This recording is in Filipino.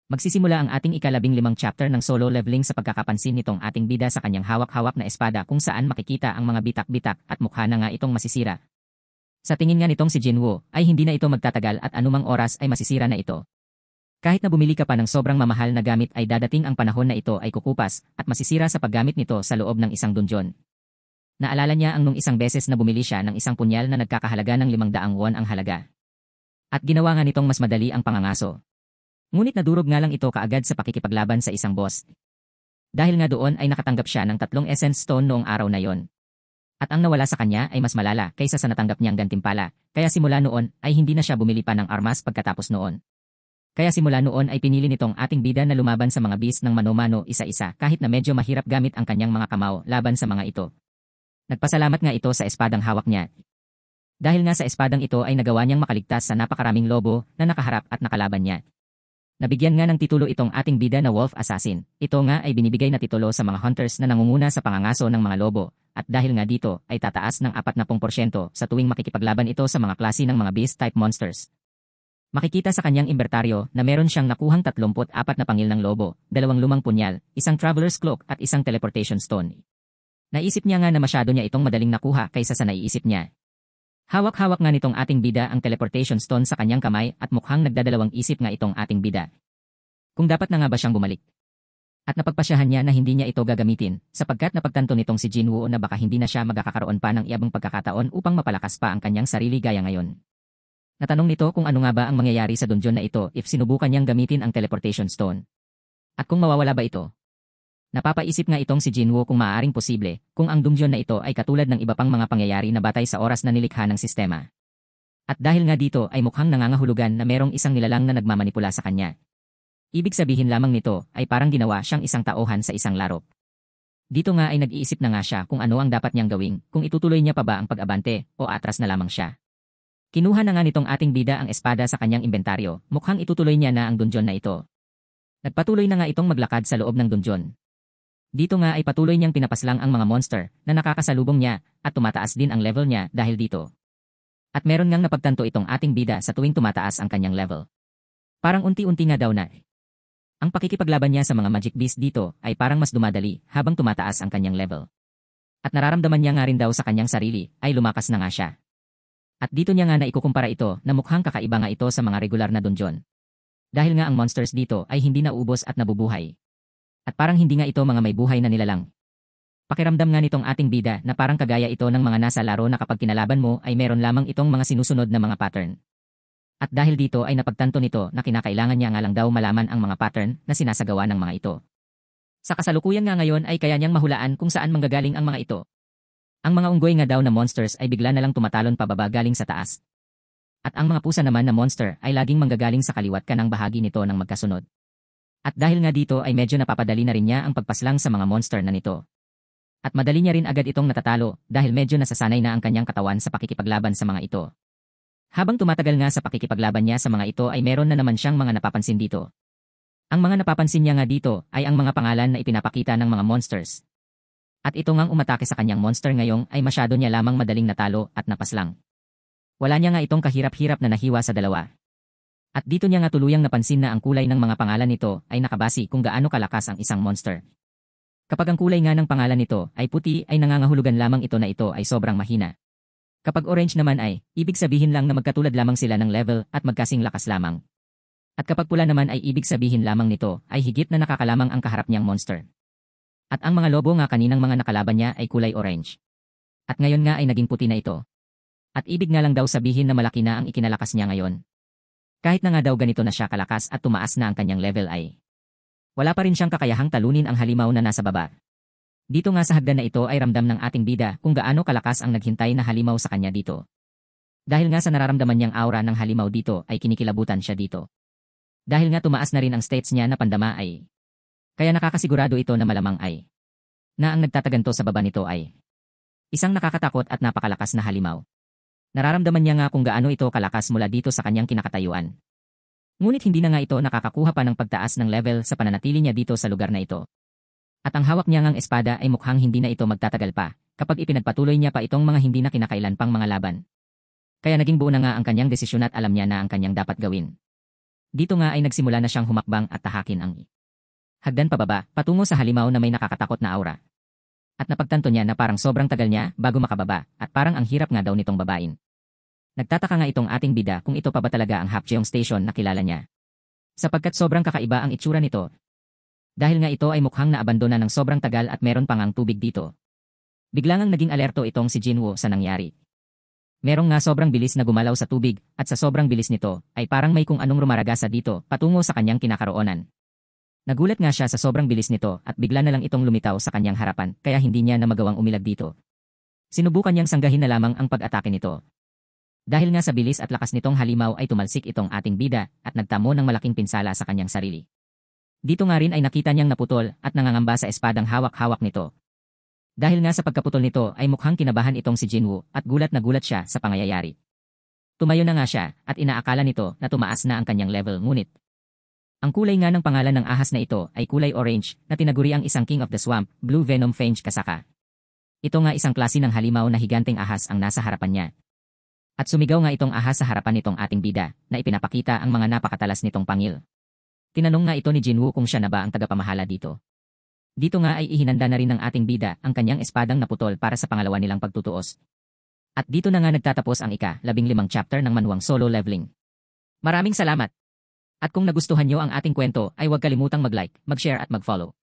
Magsisimula ang ating ika-15 chapter ng solo leveling sa pagkakapansin nitong ating bida sa kanyang hawak-hawak na espada kung saan makikita ang mga bitak-bitak at mukha na nga itong masisira. Sa tingin nga nitong si Jinwoo ay hindi na ito magtatagal at anumang oras ay masisira na ito. Kahit na bumili ka pa ng sobrang mamahal na gamit ay dadating ang panahon na ito ay kukupas at masisira sa paggamit nito sa loob ng isang dungeon. Naalala niya ang nung isang beses na bumili siya ng isang punyal na nagkakahalaga ng 500 won ang halaga. At ginawa nga nitong mas madali ang pangangaso. Ngunit nadurog nga lang ito kaagad sa pakikipaglaban sa isang boss. Dahil nga doon ay nakatanggap siya ng 3 essence stone noong araw na yon. At ang nawala sa kanya ay mas malala kaysa sa natanggap niyang gantimpala, kaya simula noon ay hindi na siya bumili pa ng armas pagkatapos noon. Kaya simula noon ay pinili nitong ating bida na lumaban sa mga beast ng mano-mano isa-isa kahit na medyo mahirap gamit ang kanyang mga kamao laban sa mga ito. Nagpasalamat nga ito sa espadang hawak niya. Dahil nga sa espadang ito ay nagawa niyang makaligtas sa napakaraming lobo na nakaharap at nakalaban niya. Nabigyan nga ng titulo itong ating bida na Wolf Assassin. Ito nga ay binibigay na titulo sa mga hunters na nangunguna sa pangangaso ng mga lobo, at dahil nga dito ay tataas ng 40% sa tuwing makikipaglaban ito sa mga klase ng mga beast-type monsters. Makikita sa kanyang inventaryo na meron siyang nakuhang 34 na pangil ng lobo, 2 lumang punyal, isang traveler's cloak at isang teleportation stone. Naisip niya nga na masyado niya itong madaling nakuha kaysa sa naiisip niya. Hawak-hawak nga nitong ating bida ang teleportation stone sa kanyang kamay at mukhang nagdadalawang isip nga itong ating bida. Kung dapat na nga ba siyang bumalik. At napagpasyahan niya na hindi niya ito gagamitin sapagkat napagtanto nitong si Jinwoo na baka hindi na siya magkakaroon pa ng iabang pagkakataon upang mapalakas pa ang kanyang sarili gaya ngayon. Natanong nito kung ano nga ba ang mangyayari sa dungeon na ito if sinubukan niyang gamitin ang teleportation stone. At kung mawawala ba ito? Napapaisip nga itong si Jinwoo kung maaaring posible kung ang dungeon na ito ay katulad ng iba pang mga pangyayari na batay sa oras na nilikha ng sistema. At dahil nga dito ay mukhang nangangahulugan na merong isang nilalang na nagmamanipula sa kanya. Ibig sabihin lamang nito ay parang ginawa siyang isang tauhan sa isang laro. Dito nga ay nag-iisip na nga siya kung ano ang dapat niyang gawin, kung itutuloy niya pa ba ang pag-abante o atras na lamang siya. Kinuha na nga nitong ating bida ang espada sa kanyang inventaryo, mukhang itutuloy niya na ang dungeon na ito. Nagpatuloy na nga itong maglakad sa loob ng dungeon. Dito nga ay patuloy niyang pinapaslang ang mga monster na nakakasalubong niya at tumataas din ang level niya dahil dito. At meron ngang napagtanto itong ating bida sa tuwing tumataas ang kanyang level. Parang unti-unti nga daw na. Ang pakikipaglaban niya sa mga magic beast dito ay parang mas dumadali habang tumataas ang kanyang level. At nararamdaman niya nga rin daw sa kanyang sarili ay lumakas na nga siya. At dito niya nga na ikukumpara ito na mukhang kakaiba nga ito sa mga regular na dungeon. Dahil nga ang monsters dito ay hindi naubos at nabubuhay. At parang hindi nga ito mga may buhay na nilalang. Pakiramdam nga nitong ating bida na parang kagaya ito ng mga nasa laro na kapag kinalaban mo ay meron lamang itong mga sinusunod na mga pattern. At dahil dito ay napagtanto nito na kinakailangan niya nga lang daw malaman ang mga pattern na sinasagawa ng mga ito. Sa kasalukuyan nga ngayon ay kaya niyang mahulaan kung saan manggagaling ang mga ito. Ang mga unggoy nga daw na monsters ay bigla na lang tumatalon pababa galing sa taas. At ang mga pusa naman na monster ay laging manggagaling sa kaliwat kanang bahagi nito ng magkasunod. At dahil nga dito ay medyo napapadali na rin niya ang pagpaslang sa mga monster na nito. At madali niya rin agad itong natatalo dahil medyo nasasanay na ang kanyang katawan sa pakikipaglaban sa mga ito. Habang tumatagal nga sa pakikipaglaban niya sa mga ito ay meron na naman siyang mga napapansin dito. Ang mga napapansin niya nga dito ay ang mga pangalan na ipinapakita ng mga monsters. At ito ngang umatake sa kanyang monster ngayong ay masyado niya lamang madaling natalo at napaslang. Wala niya nga itong kahirap-hirap na nahiwa sa dalawa. At dito niya nga tuluyang napansin na ang kulay ng mga pangalan nito ay nakabase kung gaano kalakas ang isang monster. Kapag ang kulay nga ng pangalan nito ay puti ay nangangahulugan lamang ito na ito ay sobrang mahina. Kapag orange naman ay, ibig sabihin lang na magkatulad lamang sila ng level at magkasing lakas lamang. At kapag pula naman ay ibig sabihin lamang nito ay higit na nakakalamang ang kaharap niyang monster. At ang mga lobo nga kaninang mga nakalaban niya ay kulay orange. At ngayon nga ay naging puti na ito. At ibig nga lang daw sabihin na malaki na ang ikinalakas niya ngayon. Kahit na nga daw ganito na siya kalakas at tumaas na ang kanyang level ay wala pa rin siyang kakayahang talunin ang halimaw na nasa baba. Dito nga sa hagdan na ito ay ramdam ng ating bida kung gaano kalakas ang naghintay na halimaw sa kanya dito. Dahil nga sa nararamdaman niyang aura ng halimaw dito ay kinikilabutan siya dito. Dahil nga tumaas na rin ang states niya na pandama ay kaya nakakasigurado ito na malamang ay na ang nagtataganto sa baba nito ay isang nakakatakot at napakalakas na halimaw. Nararamdaman niya nga kung gaano ito kalakas mula dito sa kanyang kinakatayuan. Ngunit hindi na nga ito nakakakuha pa ng pagtaas ng level sa pananatili niya dito sa lugar na ito. At ang hawak niya ngang espada ay mukhang hindi na ito magtatagal pa kapag ipinagpatuloy niya pa itong mga hindi na kinakailan pang mga laban. Kaya naging buo na nga ang kanyang desisyon at alam niya na ang kanyang dapat gawin. Dito nga ay nagsimula na siyang humakbang at tahakin ang hagdan pababa, patungo sa halimaw na may nakakatakot na aura. At napagtanto niya na parang sobrang tagal niya bago makababa at parang ang hirap nga daw nitong babain. Nagtataka nga itong ating bida kung ito pa ba talaga ang Hapjeong Station na kilala niya. Sapagkat sobrang kakaiba ang itsura nito. Dahil nga ito ay mukhang naabandona ng sobrang tagal at meron pang ang tubig dito. Biglang naging alerto itong si Jinwoo sa nangyari. Merong nga sobrang bilis na gumalaw sa tubig at sa sobrang bilis nito ay parang may kung anong rumaragasa dito patungo sa kanyang kinakaroonan. Nagulat nga siya sa sobrang bilis nito at bigla na lang itong lumitaw sa kanyang harapan kaya hindi niya na magawang umilag dito. Sinubukan niyang sanggahin na lamang ang pag-atake nito. Dahil nga sa bilis at lakas nitong halimaw ay tumalsik itong ating bida at nagtamo ng malaking pinsala sa kanyang sarili. Dito nga rin ay nakita niyang naputol at nangangamba sa espadang hawak-hawak nito. Dahil nga sa pagkaputol nito ay mukhang kinabahan itong si Jinwoo at gulat na gulat siya sa pangyayari. Tumayo na nga siya at inaakala nito na tumaas na ang kanyang level ngunit ang kulay nga ng pangalan ng ahas na ito ay kulay orange na tinaguri ang isang King of the Swamp, Blue Venom Fange Kasaka. Ito nga isang klase ng halimaw na higanteng ahas ang nasa harapan niya. At sumigaw nga itong ahas sa harapan nitong ating bida na ipinapakita ang mga napakatalas nitong pangil. Tinanong nga ito ni Jinwoo kung siya na ba ang tagapamahala dito. Dito nga ay ihinanda na rin ng ating bida ang kanyang espadang naputol para sa pangalawa nilang pagtutuos. At dito na nga nagtatapos ang ika-15 chapter ng manuang Solo Leveling. Maraming salamat! At kung nagustuhan nyo ang ating kwento ay huwag kalimutang mag-like, mag-share at mag-follow.